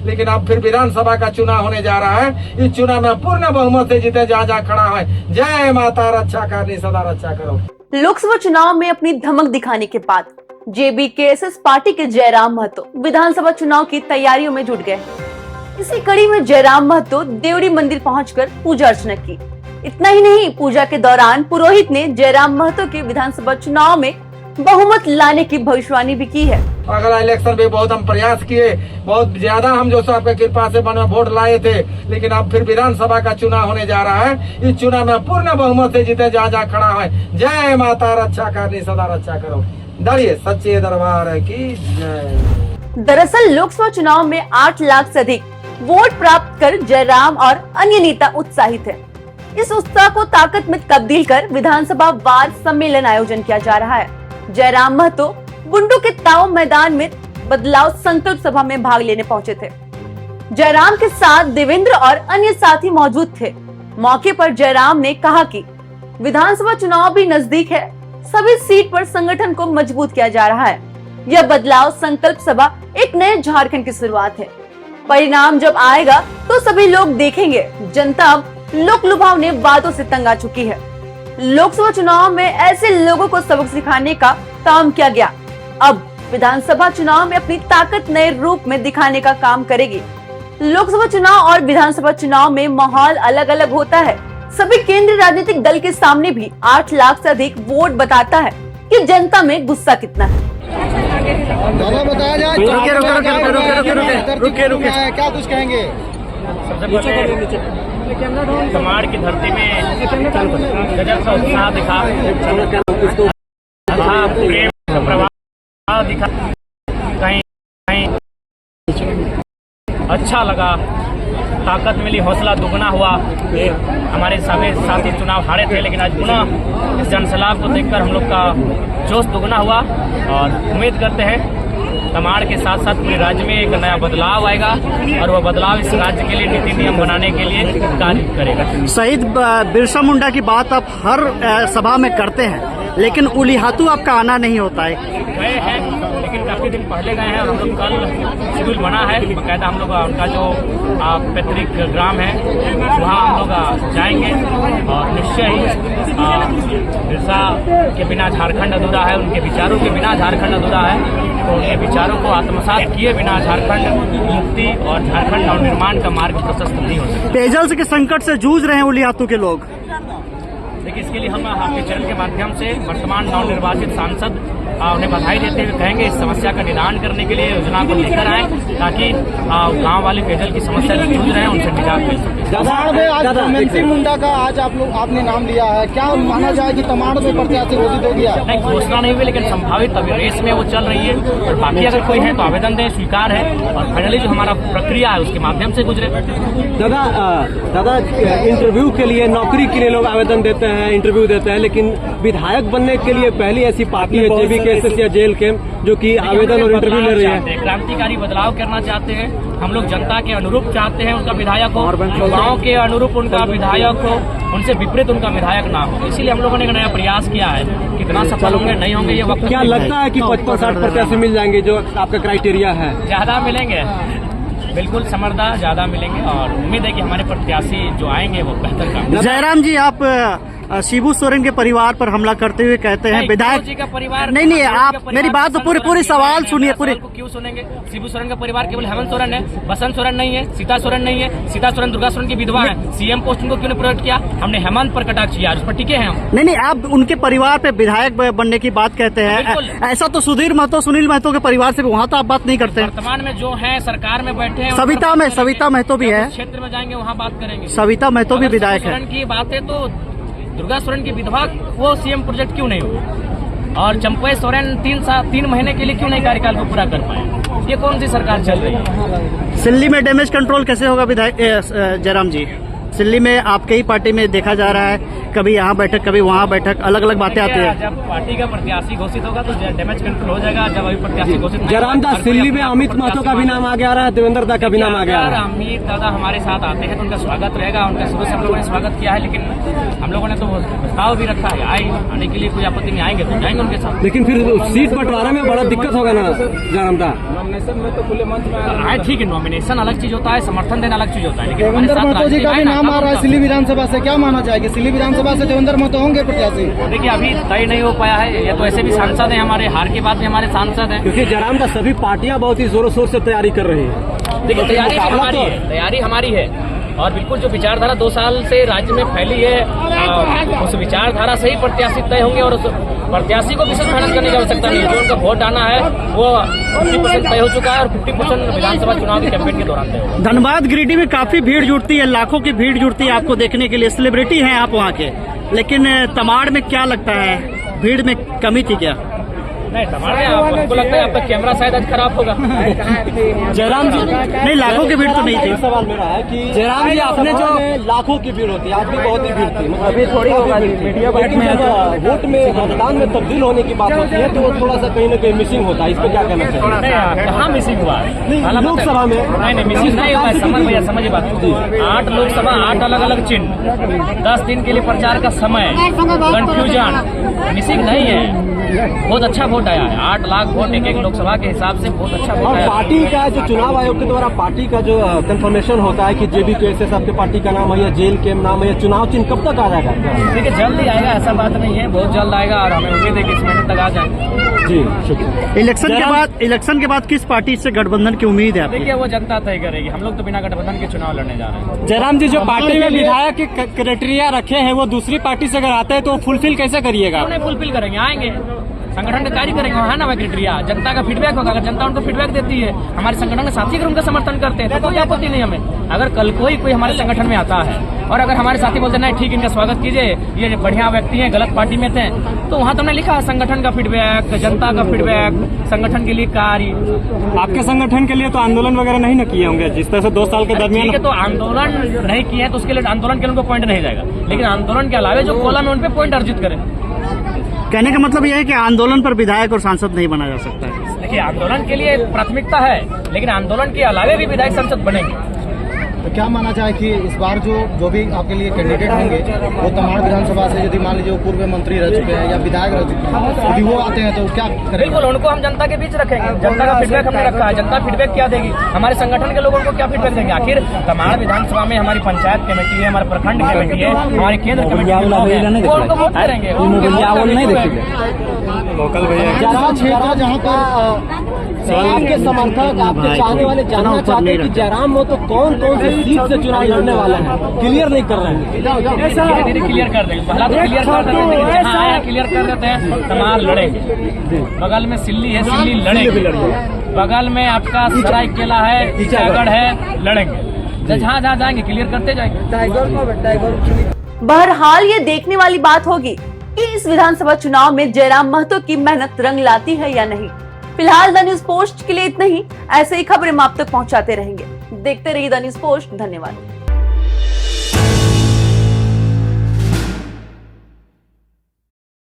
लेकिन अब फिर विधानसभा का चुनाव होने जा रहा है। इस चुनाव में पूर्ण बहुमत से जीते जहाँ जहाँ खड़ा है। जय माता, रक्षा करनी सदा रक्षा करो। लोकसभा चुनाव में अपनी धमक दिखाने के बाद जेबीकेएसएस पार्टी के जयराम महतो विधानसभा चुनाव की तैयारियों में जुट गए। इसी कड़ी में जयराम महतो देवरी मंदिर पहुंचकर पूजा अर्चना की। इतना ही नहीं, पूजा के दौरान पुरोहित ने जयराम महतो के विधानसभा चुनाव में बहुमत लाने की भविष्यवाणी भी की है। अगला इलेक्शन में बहुत हम प्रयास किए, बहुत ज्यादा हम जो आपके कृपा से मन में वोट लाए थे, लेकिन अब फिर विधानसभा का चुनाव होने जा रहा है। इस चुनाव में पूर्ण बहुमत से जीते जहाँ जहाँ खड़ा है। जय माता, रक्षा करनी सदा रक्षा करो। दलिए सच्चे दरबार की जय। दरअसल लोकसभा चुनाव में 8 लाख से अधिक वोट प्राप्त कर जयराम और अन्य नेता उत्साहित है। इस उत्साह को ताकत में तब्दील कर विधानसभा वार सम्मेलन आयोजन किया जा रहा है। जयराम महतो बुंडू के ताऊ मैदान में बदलाव संकल्प सभा में भाग लेने पहुंचे थे। जयराम के साथ देवेंद्र और अन्य साथी मौजूद थे। मौके पर जयराम ने कहा कि विधानसभा चुनाव भी नजदीक है, सभी सीट पर संगठन को मजबूत किया जा रहा है। यह बदलाव संकल्प सभा एक नए झारखंड की शुरुआत है। परिणाम जब आएगा तो सभी लोग देखेंगे। जनता अब लोक लुभावने बातों से तंग आ चुकी है। लोकसभा चुनाव में ऐसे लोगों को सबक सिखाने का काम किया गया। अब विधानसभा चुनाव में अपनी ताकत नए रूप में दिखाने का काम करेगी। लोकसभा चुनाव और विधानसभा चुनाव में माहौल अलग अलग होता है। सभी केंद्रीय राजनीतिक दल के सामने भी 8 लाख से अधिक वोट बताता है कि जनता में गुस्सा कितना है। बताया जाए रुके क्या कुछ कहेंगे? कमाड़ की धरती में गजब का उत्साह दिखा, प्रेम का प्रभाव दिखा, कहीं कहीं अच्छा लगा, ताकत मिली, हौसला दुगना हुआ। हमारे सभी साथी चुनाव हारे थे, लेकिन आज पुनः इस जनसैलाब को देखकर हम लोग का जोश दुगना हुआ और उम्मीद करते हैं तमाड़ के साथ साथ पूरे राज्य में एक नया बदलाव आएगा और वह बदलाव इस राज्य के लिए नीति नियम बनाने के लिए कार्य करेगा। शहीद बिरसा मुंडा की बात आप हर सभा में करते हैं, लेकिन उलिहातू आपका आना नहीं होता है। गए हैं, लेकिन काफी दिन पहले गए हैं और हम लोग कल शेड्यूल बना है बकायदा। हम लोग उनका जो पैतृक ग्राम है वहाँ हम लोग जाएंगे और निश्चय ही बिरसा के बिना झारखंड अधूरा है, उनके विचारों के बिना झारखंड अधूरा है। तो उनके विचारों को आत्मसात किए बिना झारखंड मुक्ति और झारखंड नवनिर्माण का मार्ग प्रशस्त नहीं हो सकता। पेयजल के संकट से जूझ रहे हैं उलिहातू के लोग। देखिए, इसके लिए हम आपके चैनल के माध्यम से वर्तमान नवनिर्वाचित सांसद उन्हें बधाई देते हुए कहेंगे इस समस्या का निदान करने के लिए योजना को लेकर आए, ताकि गांव वाले पेयजल की समस्या से जूझ रहे हैं उनसे निजात मिल सके। तमाड़ में आज धर्मेंद्र मुंडा का आज आपने नाम लिया है, क्या माना जाए कि तमाड़ में प्रत्याशी घोषित हो गया? नहीं, घोषणा नहीं हुई, लेकिन संभावित अभी रेस में वो चल रही है और बाकी अगर कोई है तो आवेदन दें, स्वीकार है और फाइनली जो हमारा प्रक्रिया है उसके माध्यम से गुजरे। दादा इंटरव्यू के लिए, नौकरी के लिए लोग आवेदन देते हैं, इंटरव्यू देते हैं, लेकिन विधायक बनने के लिए पहली ऐसी पार्टी है जेबीकेएसएस या जेल कैंप जो कि आवेदन और इंटरव्यू ले रही है। क्रांतिकारी बदलाव करना चाहते हैं हम लोग, जनता के अनुरूप चाहते हैं उनका विधायक हो, युवाओं के अनुरूप उनका विधायक हो, उनसे विपरीत उनका विधायक ना हो। इसीलिए हम लोगों ने एक नया प्रयास किया है। कितना सफल होंगे नहीं होंगे ये वक्त क्या लगता है कि 55-60 प्रत्याशी मिल जाएंगे जो आपका क्राइटेरिया है? ज्यादा मिलेंगे, बिल्कुल समर्दा ज्यादा मिलेंगे और उम्मीद है कि हमारे प्रत्याशी जो आएंगे वो बेहतर काम। जयराम जी, आप शिबू सोरेन के परिवार पर हमला करते हुए कहते हैं विधायक जी का परिवार नहीं, आप मेरी बात तो पूरी सवाल सुनिए। पूरी क्यों सुनेंगे? शिबू सोरेन का परिवार केवल हेमंत सोरेन है, बसंत सोरेन नहीं है, सीता सोरेन नहीं है। सीता सोरेन दुर्गा सोरेन की विधवा है। सीएम पोस्ट उनको क्यों नहीं प्रोजेक्ट किया? हमने हेमंत पर कटाक्ष किया, उस पर टिके हैं हम। नहीं, आप उनके परिवार पे विधायक बनने की बात कहते हैं। ऐसा तो सुधीर महतो, सुनील महतो के परिवार से वहाँ तो आप बात नहीं करते। वर्तमान में जो है सरकार में बैठे हैं, सविता महतो भी है, क्षेत्र में जाएंगे वहाँ बात करेंगे। सविता महतो भी विधायक है। की बात है तो दुर्गा सोरेन की विधवा वो सीएम प्रोजेक्ट क्यों नहीं हुआ? और चंपई सोरेन 3 महीने के लिए क्यों नहीं कार्यकाल को पूरा कर पाए? ये कौन सी सरकार चल रही है? सिल्ली में डैमेज कंट्रोल कैसे होगा विधायक जयराम जी? सिल्ली में आपके ही पार्टी में देखा जा रहा है, कभी यहाँ बैठक कभी वहाँ बैठक, अलग अलग बातें आती है। जब पार्टी का प्रत्याशी घोषित होगा तो डैमेज कंट्रोल हो जाएगा। जब अभी प्रत्याशी घोषित नहीं जयराम होगा, दास, सिल्ली में अमित महतो का भी नाम आगे आ रहा है, देवेंद्र दा का भी नाम आगे आ रहा है। अमित दादा हमारे साथ आते हैं तो उनका स्वागत रहेगा। उनका शुरू से हम लोगों ने स्वागत किया है, लेकिन हम लोगों ने तो प्रस्ताव भी रखा है, आने के लिए कोई आपत्ति नहीं, आएंगे तो जाएंगे उनके साथ। लेकिन फिर सीट बंटवारे में बड़ा दिक्कत होगा ना जयराम दा? नॉमिनेशन में तो खुले मंच में ठीक है, नॉमिनेशन अलग चीज होता है, समर्थन देना अलग चीज होता है, लेकिन देवेंद्र महतो जी का भी नाम आ रहा है सिल्ली विधानसभा से, क्या माना जाएगा? सिल्ली विधानसभा से देवेंद्र महतो होंगे प्रत्याशी? देखिए अभी तय नहीं हो पाया है, ये तो ऐसे भी सांसद हैं, हमारे हार के बाद भी हमारे सांसद हैं। क्योंकि जयराम दा सभी पार्टियां बहुत ही जोरों शोर से तैयारी कर रही है। देखिए तैयारी हमारी है और बिल्कुल जो विचारधारा 2 साल से राज्य में फैली है, उस विचारधारा से ही प्रत्याशी तय होंगे और उस प्रत्याशी को विशेष मेहनत करने की आवश्यकता नहीं है। जो उनका वोट आना है वो 50% तय हो चुका है और 50% विधानसभा चुनाव के कैंपेन के दौरान तय होगा। धनबाद गिरिडीह में काफी भीड़ जुटती है, लाखों की भीड़ जुटती है आपको देखने के लिए, सेलिब्रिटी हैं आप वहाँ के, लेकिन तमाड़ में क्या लगता है, भीड़ में कमी थी क्या? नहीं, हमारे आपको लगता है आपका कैमरा शायद आज खराब होगा। जयराम जी, नहीं, लाखों की भीड़ तो नहीं थी। सवाल मेरा है कि जयराम जी आपने जो लाखों की भीड़ होती है, आज भी बहुत ही भीड़ थी, मतलब अभी थोड़ी होगा मीडिया बैठ में वोट में मतदान में तब्दील होने की बात होती है तो वो थोड़ा सा कहीं ना कहीं मिसिंग होता है, इस पर क्या कहना चाहिए? कहाँ मिसिंग हुआ है? लोकसभा में नहीं मिसिंग नहीं हुआ है, समझ भैया समझिए बात। 8 लोकसभा 8 अलग अलग चिन्ह, 10 दिन के लिए प्रचार का समय, कंफ्यूजन, मिसिंग नहीं है। बहुत अच्छा वोट आया है, 8 लाख वोट एक लोकसभा के हिसाब से बहुत अच्छा वोट और आया। पार्टी का जो चुनाव आयोग के द्वारा पार्टी का जो कंफर्मेशन होता है कि जेबी केएसएस आपके पार्टी का नाम है या जेल के नाम है या चुनाव चिन्ह कब तक आ जाएगा? देखिए जल्द ही आएगा, ऐसा बात नहीं है, बहुत जल्द आएगा और हमें उम्मीद है कि इस महीने तक आ जाए। जी शुक्रिया। इलेक्शन के बाद किस पार्टी से गठबंधन की उम्मीद है आपकी? देखिए वो जनता तय करेगी, हम लोग तो बिना गठबंधन के चुनाव लड़ने जा रहे हैं। जयराम जी, जो पार्टी में विधायक के क्राइटेरिया रखे हैं वो दूसरी पार्टी से अगर आते हैं तो फुलफिल कैसे करिएगा? उन्हें फुलफिल करेंगे, आएंगे संगठन का कार्य करेंगे, है ना क्राइटेरिया, जनता का फीडबैक होगा। अगर जनता उनको फीडबैक देती है, हमारे संगठन के साथी अगर उनका समर्थन करते हैं तो कोई आपत्ति नहीं हमें। अगर कल कोई हमारे संगठन में आता है और अगर हमारे साथी बोलते नहीं ठीक, इनका स्वागत कीजिए, ये बढ़िया व्यक्ति हैं, गलत पार्टी में थे, तो वहाँ तो हमने लिखा है संगठन का फीडबैक, जनता का फीडबैक, संगठन के लिए कार्य। आपके संगठन के लिए तो आंदोलन वगैरह नहीं न किए होंगे, जिस तरह से 2 साल के दरमियान? ठीक है, तो आंदोलन नहीं किए हैं तो उसके लिए आंदोलन के लिए उनको पॉइंट नहीं जाएगा, लेकिन आंदोलन के अलावा जो कॉलम है उन पे पॉइंट अर्जित करें। कहने का मतलब यह है कि आंदोलन पर विधायक और सांसद नहीं बना जा सकता है। देखिए आंदोलन के लिए प्राथमिकता है, लेकिन आंदोलन के अलावा भी विधायक सांसद बनेंगे। तो क्या माना जाए कि इस बार जो भी आपके लिए कैंडिडेट होंगे वो तमाड़ विधानसभा से, यदि मान लीजिए वो पूर्व मंत्री रह चुके हैं या विधायक रह चुके हैं, यदि वो आते हैं तो क्या करेंगे? बिल्कुल, उनको हम जनता के बीच रखेंगे, जनता का फीडबैक हमने रखा है, जनता फीडबैक क्या देगी, हमारे संगठन के लोगों को क्या फीडबैक देंगे। आखिर तमाड़ विधानसभा में हमारी पंचायत कमेटी है, हमारे प्रखंड कमेटी है, हमारे केंद्र कमेटी है, वो उनको वोट करेंगे। जयराम क्षेत्र जहाँ पर आपके समर्थक, आपके चाहने वाले जानना चाहते हैं कि जयराम महतो कौन से सीट से चुनाव लड़ने वाला है, क्लियर नहीं कर रहे हैं। धीरे धीरे क्लियर कर देंगे, पहला तो क्लियर कर देते हैं, जहाँ आया क्लियर कर देते हैं। तमाड़ लड़ेंगे, बगल में सिल्ली है, सिल्ली लड़ेंगे, बगल में आपका सरायकेला है, टीचागढ़ है, लड़ेंगे। जहाँ जाएंगे क्लियर करते जाएंगे। बहरहाल ये देखने वाली बात होगी कि इस विधानसभा चुनाव में जयराम महतो की मेहनत रंग लाती है या नहीं। फिलहाल द न्यूज पोस्ट के लिए इतना ही, ऐसे ही खबरें हम आप तक पहुंचाते रहेंगे। देखते रहिए द न्यूज पोस्ट। धन्यवाद।